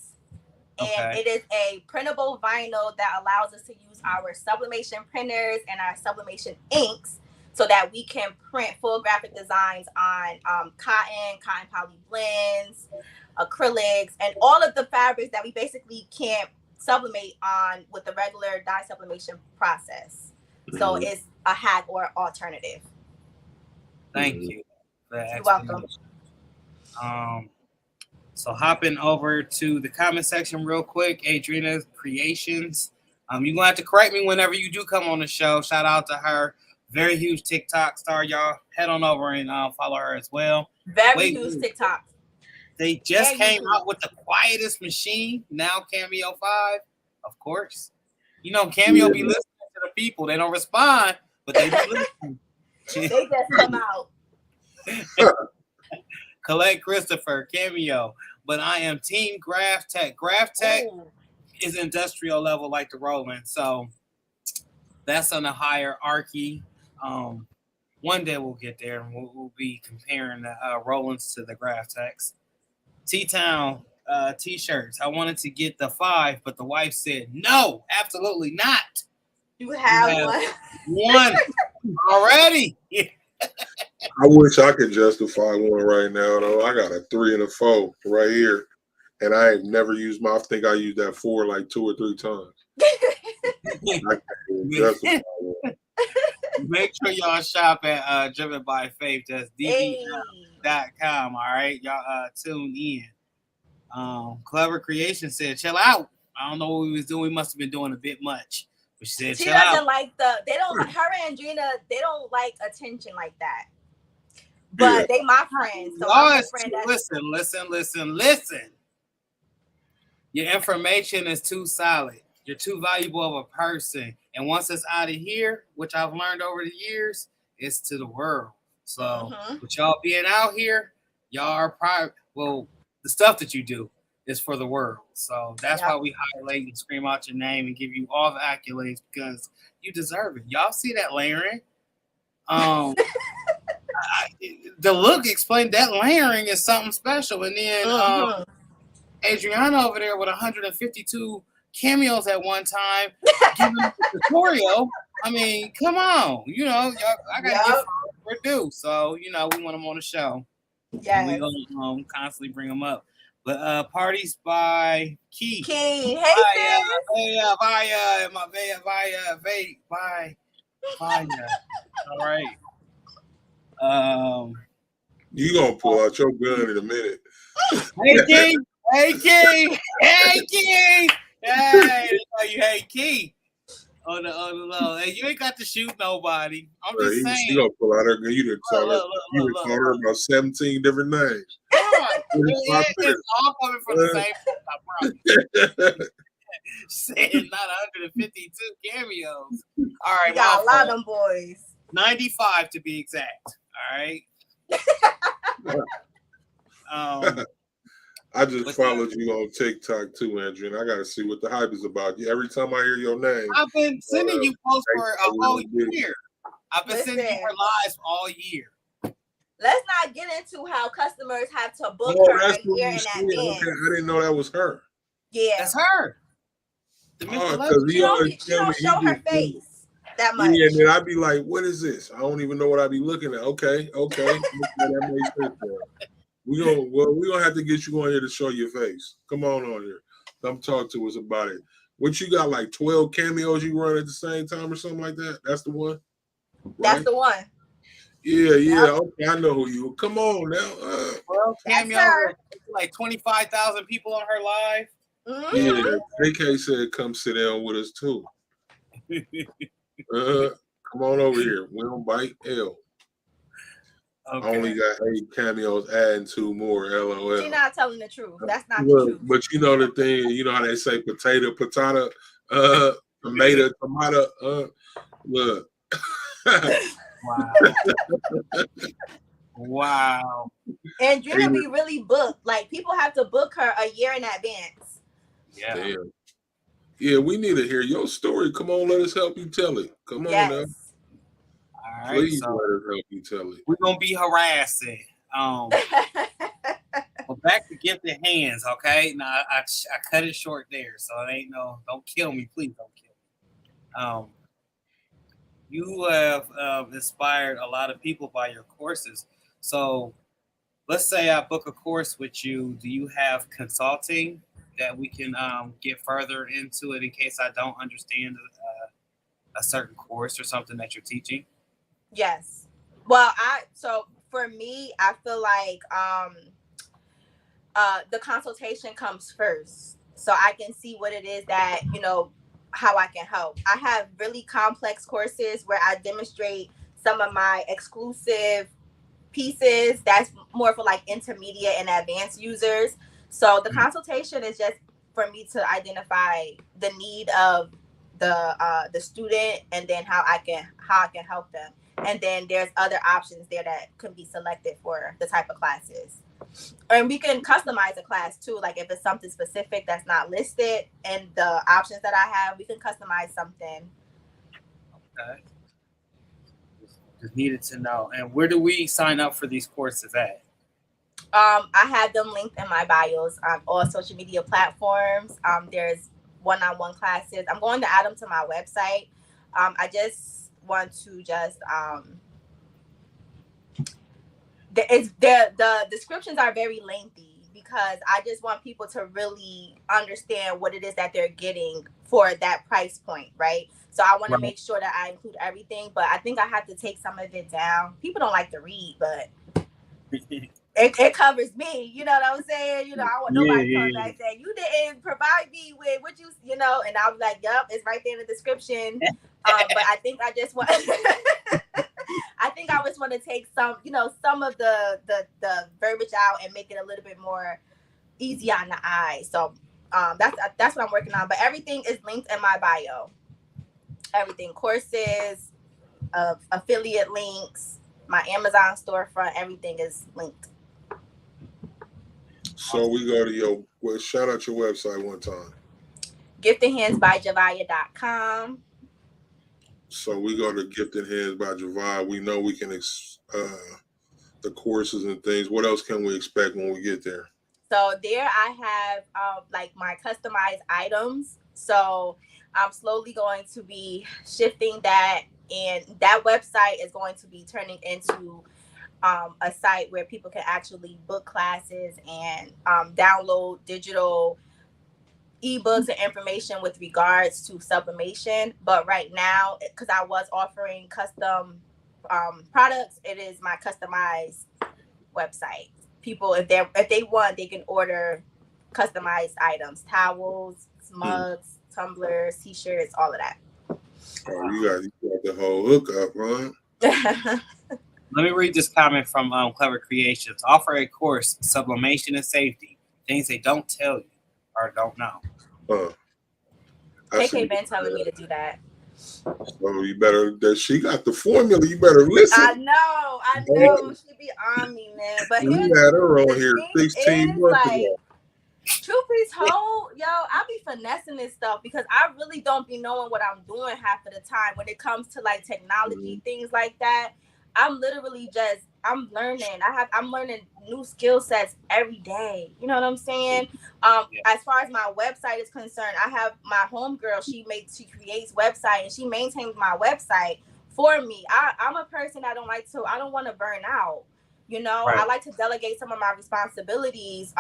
And it is a printable vinyl that allows us to use our sublimation printers and our sublimation inks so that we can print full graphic designs on cotton poly blends, acrylics, and all of the fabrics that we basically can't sublimate on with the regular dye sublimation process. So it's a hack or alternative. Thank you. You're welcome. So hopping over to the comment section real quick, Adriana Creations. You're going to have to correct me whenever you do come on the show. Shout out to her. Very huge TikTok star, y'all. Head on over and follow her as well. Very huge TikTok. They just came out with the quietest machine, now Cameo 5, of course. You know, Cameo be listening to the people. They don't respond, but they be listening. They just come out. Collect Christopher, Cameo. But I am Team Graph Tech. Graph Tech is industrial level like the Roland. So that's on a hierarchy. One day we'll get there and we'll be comparing the Rolands to the Graph Techs. T-Town t-shirts. I wanted to get the 5, but the wife said, no, absolutely not. You have one already. I wish I could justify one right now, though. I got a 3 and a 4 right here, and I ain't never used my. I think I used that 4 like 2 or 3 times. I can't even justify one. Make sure y'all shop at Driven by Faith. That's dbl.com. All right, y'all tune in. Clever Creation said, "Chill out." I don't know what we was doing. We must have been doing a bit much. But she said, she "Chill doesn't out." like they don't. Her and Gina, they don't like attention like that. But they my friends. So I'm a friend. Listen. Your information is too solid. You're too valuable of a person. And once it's out of here, which I've learned over the years, it's to the world. So with y'all being out here, y'all are private. Well, the stuff that you do is for the world. So that's why we highlight and scream out your name and give you all the accolades because you deserve it. Y'all see that layering? The look explained that layering is something special. And then Adriana over there with 152 cameos at one time giving a tutorial. I mean, come on. You know, I got to give due. So, you know, we want them on the show. Yeah. We're going to constantly bring them up. But Parties by Key. Hey, sis. Bye. All right. You gonna pull out your gun in a minute. Hey King. Hey, hey Key. On the low. Hey, you ain't got to shoot nobody. I'm just saying. You gonna pull out her gun. You done call her about 17 different names. It's all coming from the same place, I promise. Saying not 152 cameos. All right, you got a lot of them boys. 95 to be exact. All right. I just followed you on TikTok too, Andrew, and I gotta see what the hype is about. Every time I hear your name, I've been sending you posts for a whole year. I've been sending you her lives all year. Let's not get into how customers have to book her a year in advance. I didn't know that was her. Yeah, that's her. She don't show her face that much. Yeah, and then I'd be like, "What is this?" I don't even know what I'd be looking at. Okay, that makes sense. We're gonna have to get you on here to show your face. Come on here. Come talk to us about it. What you got, like 12 cameos you run at the same time or something like that? That's the one? Right? That's the one. Yeah. Yep. Okay, I know who you are. Come on now. Well, cameo, like 25,000 people on her live. Yeah, AK said come sit down with us too. Come on over here. We don't bite L. Okay. I only got 8 cameos, adding 2 more. LOL. You're not telling the truth. That's not the truth. But you know the thing. You know how they say potato, tomato. Look. Wow. And Gina be really booked. Like people have to book her a year in advance. Yeah. Damn. Yeah, we need to hear your story. Come on, let us help you tell it. Come on now. All right, please let us help you tell it. We're gonna be harassing. Well, back to gifted hands, okay? Now I cut it short there, so it ain't no. Don't kill me, please. Don't kill me. You have inspired a lot of people by your courses. So let's say I book a course with you. Do you have consulting that we can get further into it in case I don't understand a certain course or something that you're teaching? Yes. Well, so for me, I feel like the consultation comes first, so I can see what it is that, how I can help. I have really complex courses where I demonstrate some of my exclusive pieces that's more for like intermediate and advanced users. So the consultation is just for me to identify the need of the student, and then how I can help them. And then there's other options there that can be selected for the type of classes. And we can customize a class too. Like if it's something specific that's not listed in the options that I have, we can customize something. Okay. Just needed to know. And where do we sign up for these courses at? I have them linked in my bios on all social media platforms. There's one-on-one classes. I'm going to add them to my website. I just want to the descriptions are very lengthy because I just want people to really understand what it is that they're getting for that price point, right? So I want to make sure that I include everything, but I think I have to take some of it down. People don't like to read, but it covers me. You know what I'm saying? I want nobody coming back saying, you didn't provide me with what and I was like, yup, it's right there in the description. But I think I just want I just want to take some of the verbiage out and make it a little bit more easy on the eye. So that's what I'm working on. But everything is linked in my bio. Everything, courses, affiliate links, my Amazon storefront, everything is linked. So we go to shout out your website one time. giftedhandsbyjavia.com. So we go to Gifted Hands by Javia. We know we can the courses and things. What else can we expect when we get there? So there I have like my customized items. So I'm slowly going to be shifting that, and that website is going to be turning into a site where people can actually book classes and download digital ebooks and information with regards to sublimation. But right now, because I was offering custom products, it is my customized website. People, if they want, they can order customized items, towels, mugs, tumblers, t-shirts, all of that. Oh, you got the whole hookup, huh? Let me read this comment from Clever Creations. Offer a course, sublimation and safety, things they don't tell you or don't know. KK been telling me to do that. So you better, she got the formula. You better listen. I know. She be on me, man. But we had her on here 16 months ago. Truth be told, I be finessing this stuff because I really don't be knowing what I'm doing half of the time when it comes to like technology, things like that. I'm literally I'm learning. I'm learning new skill sets every day. You know what I'm saying? As far as my website is concerned, I have my homegirl. She creates website and she maintains my website for me. I'm a person I don't want to burn out. Right. I like to delegate some of my responsibilities.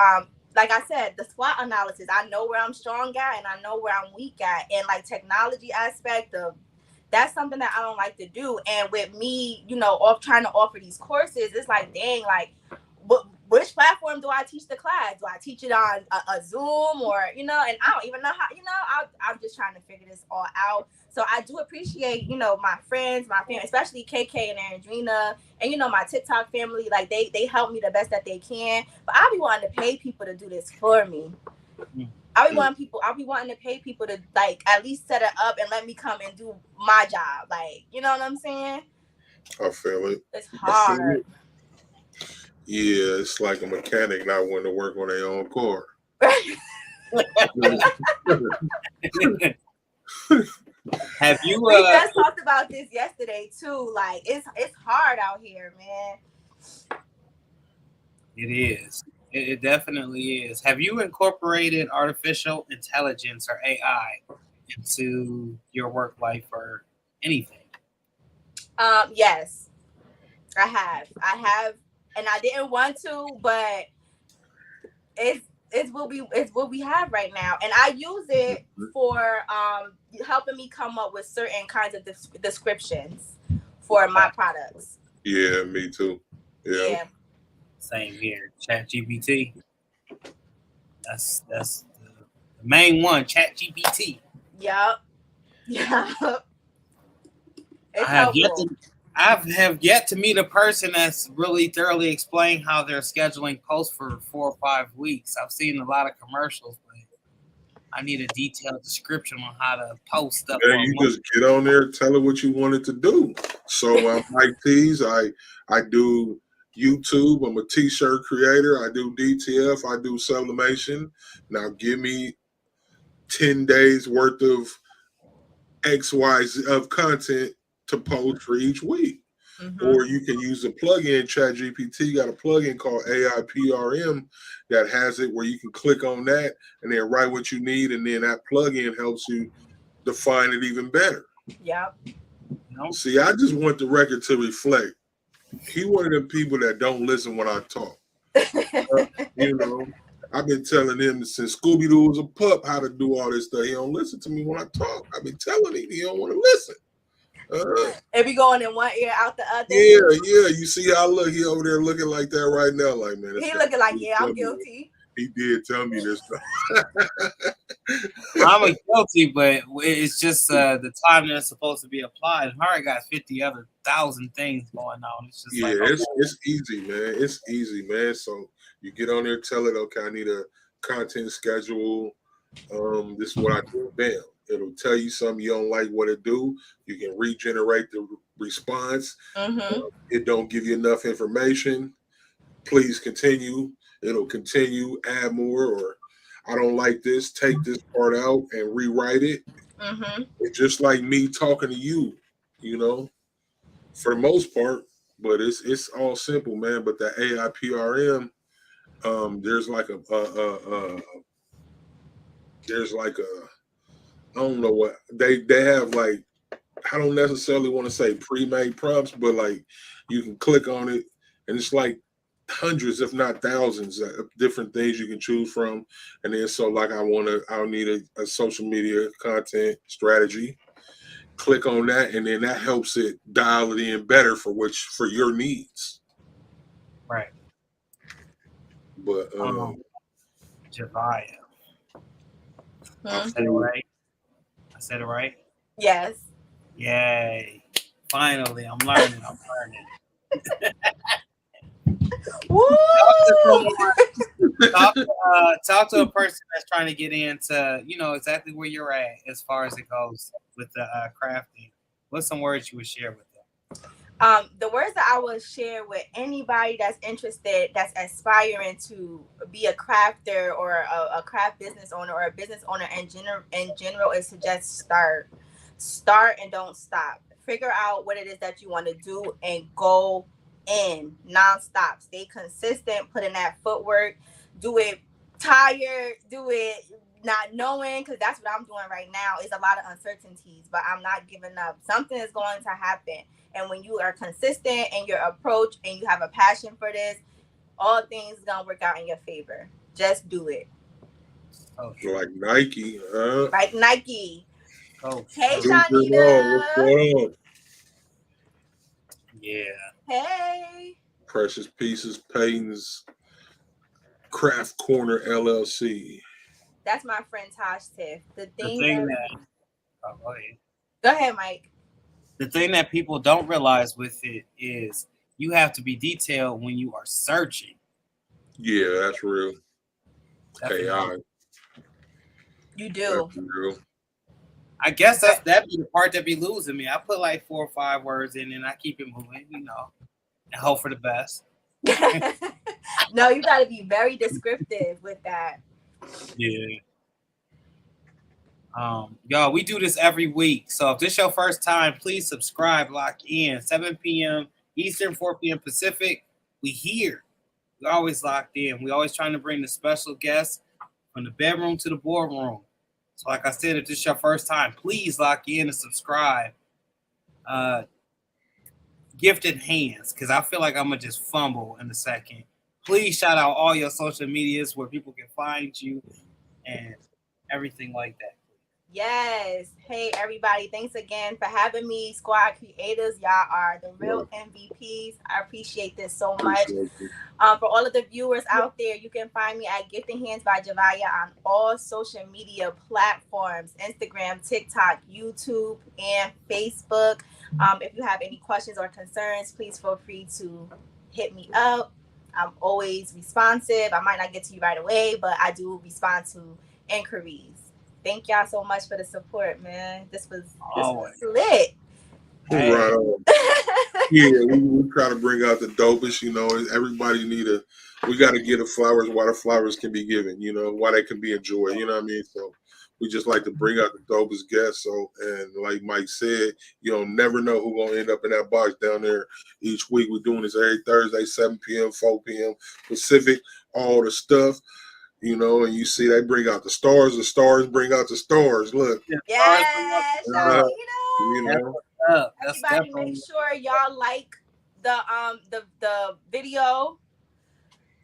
Like I said, the SWOT analysis, I know where I'm strong at and I know where I'm weak at. And like technology aspect that's something that I don't like to do. And with me, trying to offer these courses, it's like, dang, like, which platform do I teach the class? Do I teach it on a Zoom or, and I don't even know how, I'm just trying to figure this all out. So I do appreciate, my friends, my family, especially KK and Andrina and, my TikTok family. Like they help me the best that they can. But I'll be wanting to pay people to do this for me. I'll be wanting to pay people to like at least set it up and let me come and do my job. Like, you know what I'm saying? I feel it. It's hard. Yeah, it's like a mechanic not wanting to work on their own car. Have you? We just talked about this yesterday too. Like, it's hard out here, man. It is. It definitely is. Have you incorporated artificial intelligence or AI into your work life or anything? Yes, I have, and I didn't want to, but it's what we have right now, and I use it for helping me come up with certain kinds of descriptions for my products. Yeah, me too. Yeah. Same here. ChatGPT. That's the main one. ChatGPT. Yep. Yeah. It's I helpful. have yet to meet a person that's really thoroughly explained how they're scheduling posts for 4 or 5 weeks. I've seen a lot of commercials, but I need a detailed description on how to post stuff. Yeah, you just get on there, tell it what you wanted to do. So I'm miketees. I do YouTube. I'm a t-shirt creator. I do DTF. I do sublimation. Now give me 10 days worth of XY of content to post for each week. Or you can use the plugin. ChatGPT got a plugin called AIPRM that has it where you can click on that and then write what you need, and then that plugin helps you define it even better. Yep. See, I just want the record to reflect. He one of them people that don't listen when I talk. You know, I've been telling him since Scooby-Doo was a pup how to do all this stuff. He don't listen to me when I talk. I've been telling him he don't want to listen. It be going in one ear, out the other. Yeah. You see how I look? He over there looking like that right now. Like, man, he looking like, yeah, I'm guilty. He did tell me this stuff. I'm guilty, but it's just the time that's supposed to be applied. And I already got 50,000 things going on. It's just it's easy, man. It's easy, man. So you get on there, tell it, okay, I need a content schedule. This is what I do. Bam. It'll tell you something you don't like what it do. You can regenerate the response. It don't give you enough information. Please continue. It'll continue, add more, or I don't like this, take this part out and rewrite it. It's just like me talking to you, you know, for the most part, but it's all simple, man. But the AIPRM, there's like I don't know what they have, like, I don't necessarily want to say pre-made prompts, but like you can click on it and it's like hundreds, if not thousands, of different things you can choose from. And then so like I'll need a social media content strategy. Click on that, and then that helps it dial it in better for your needs. Right. But Javaya. I said it right. I said it right. Yes. Yay! Finally, I'm learning. Woo! Talk to a person that's trying to get into, exactly where you're at as far as it goes with the crafting. What's some words you would share with them? The words that I would share with anybody that's interested, that's aspiring to be a crafter or a craft business owner or a business owner in general is to just start and don't stop. Figure out what it is that you want to do and go in nonstop. Stay consistent, put in that footwork, do it tired, do it not knowing, because that's what I'm doing right now. Is a lot of uncertainties, but I'm not giving up. Something is going to happen. And when you are consistent in your approach and you have a passion for this, all things gonna work out in your favor. Just do it. Like Nike, huh? Like Nike. Oh, hey, Shanita. What's going on? Yeah. Hey. Precious Pieces Payton's Craft Corner LLC. That's my friend Tosh Tiff. Go ahead, Mike. The thing that people don't realize with it is you have to be detailed when you are searching. Yeah, that's real. AI. You do. That's real. I guess that'd be the part that be losing me. I put like 4 or 5 words in and I keep it moving, and hope for the best. No, you got to be very descriptive with that. Yeah. Y'all, we do this every week. So if this is your first time, please subscribe, lock in. 7 p.m. Eastern, 4 p.m. Pacific. We here. We're always locked in. We're always trying to bring the special guests from the bedroom to the boardroom. So like I said, if this is your first time, please lock in and subscribe. Gifted hands, because I feel like I'm going to just fumble in a second. Please shout out all your social medias where people can find you and everything like that. Yes. Hey, everybody. Thanks again for having me. Squad creators, y'all are the real MVPs. I appreciate this so much. For all of the viewers out there, you can find me at Gifted Hands by Javaya on all social media platforms, Instagram, TikTok, YouTube, and Facebook. If you have any questions or concerns, please feel free to hit me up. I'm always responsive. I might not get to you right away, but I do respond to inquiries. Thank y'all so much for the support, man. This was lit. Hey. Right on. Yeah, we try to bring out the dopest. You know, everybody we got to give the flowers while the flowers can be given. You know, while they can be enjoyed. You know what I mean? So we just like to bring out the dopest guests. So, and like Mike said, you don't never know who's gonna end up in that box down there each week. We're doing this every Thursday, 7 p.m., 4 p.m. Pacific. All the stuff. You know, and you see they bring out the stars bring out the stars. Look. Yes, you know. Everybody make sure y'all like the video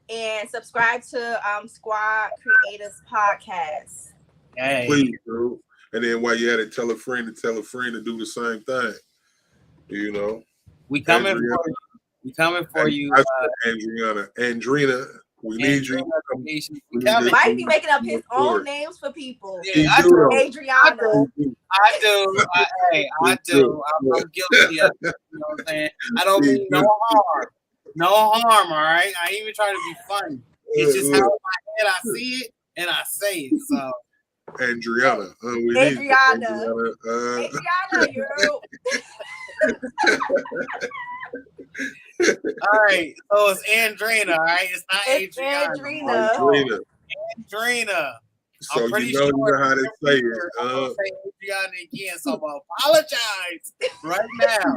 and subscribe to Squad Creators Podcast. Hey. Please do. And then while you're at it, tell a friend to do the same thing. You know. We coming for you. Andrina. We need you. Mike be making up his own names for people. Yeah, I do. Adriana. I do. I do. I'm guilty of it. You know what I'm saying? I don't mean no harm. No harm, all right? I ain't even trying to be funny. It's just how in my head I see it and I say it. So Adriana. Adriana, you're all right, so it's Andrina, all right? It's not Adriana. Andrina. So you know how they say it. I'm gonna say Adriana again, so I'm gonna apologize right now.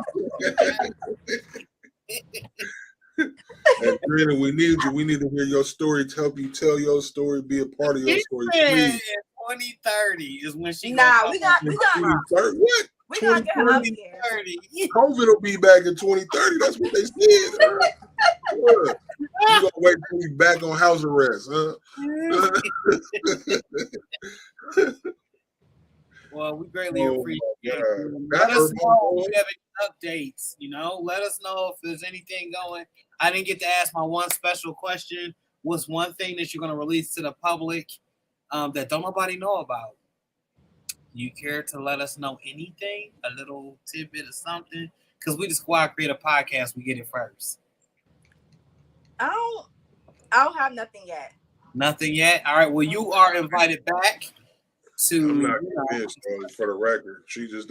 Andrina, we need you. We need to hear your story. To help you tell your story, be a part of your story. In 2030 is when she. We got. What? We're gonna get her up here. COVID will be back in 2030. That's what they said. You gonna wait till we back on house arrest, huh? Well, we greatly appreciate it. Let us know if you have any updates. You know, let us know if there's anything going. I didn't get to ask my one special question. What's one thing that you're gonna release to the public that don't nobody know about? You care to let us know anything? A little tidbit of something? Because we the Squad Creator Podcast, we get it first. I don't have nothing yet. Nothing yet? All right. Well, you are invited back to. I'm not convinced, for the record. She just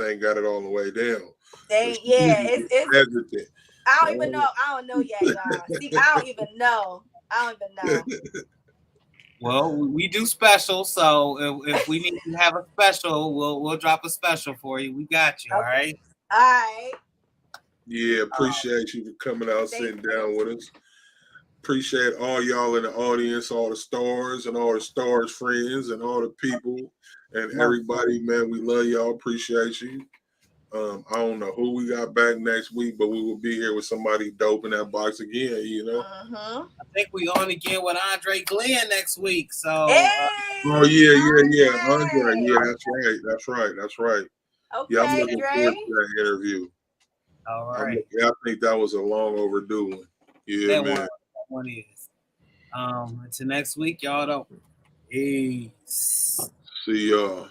ain't got it all the way down. It's hesitant. I don't even know. I don't know yet, y'all. See, I don't even know. Well, we do special, so if we need to have a special, we'll drop a special for you. We got you, okay. All right? All right. Yeah, appreciate you for coming out, sitting down with us. Appreciate all y'all in the audience, all the stars and all the stars friends and all the people and everybody, man. We love y'all. Appreciate you. I don't know who we got back next week, but we will be here with somebody dope in that box again, you know. Uh-huh. I think we on again with Andre Glenn next week. So hey, oh yeah. Andre. Yeah, that's right. Okay, yeah, I'm looking forward to that interview. All right. I think that was a long overdue one. Yeah, man. That one is. Until next week, y'all. Peace. See y'all.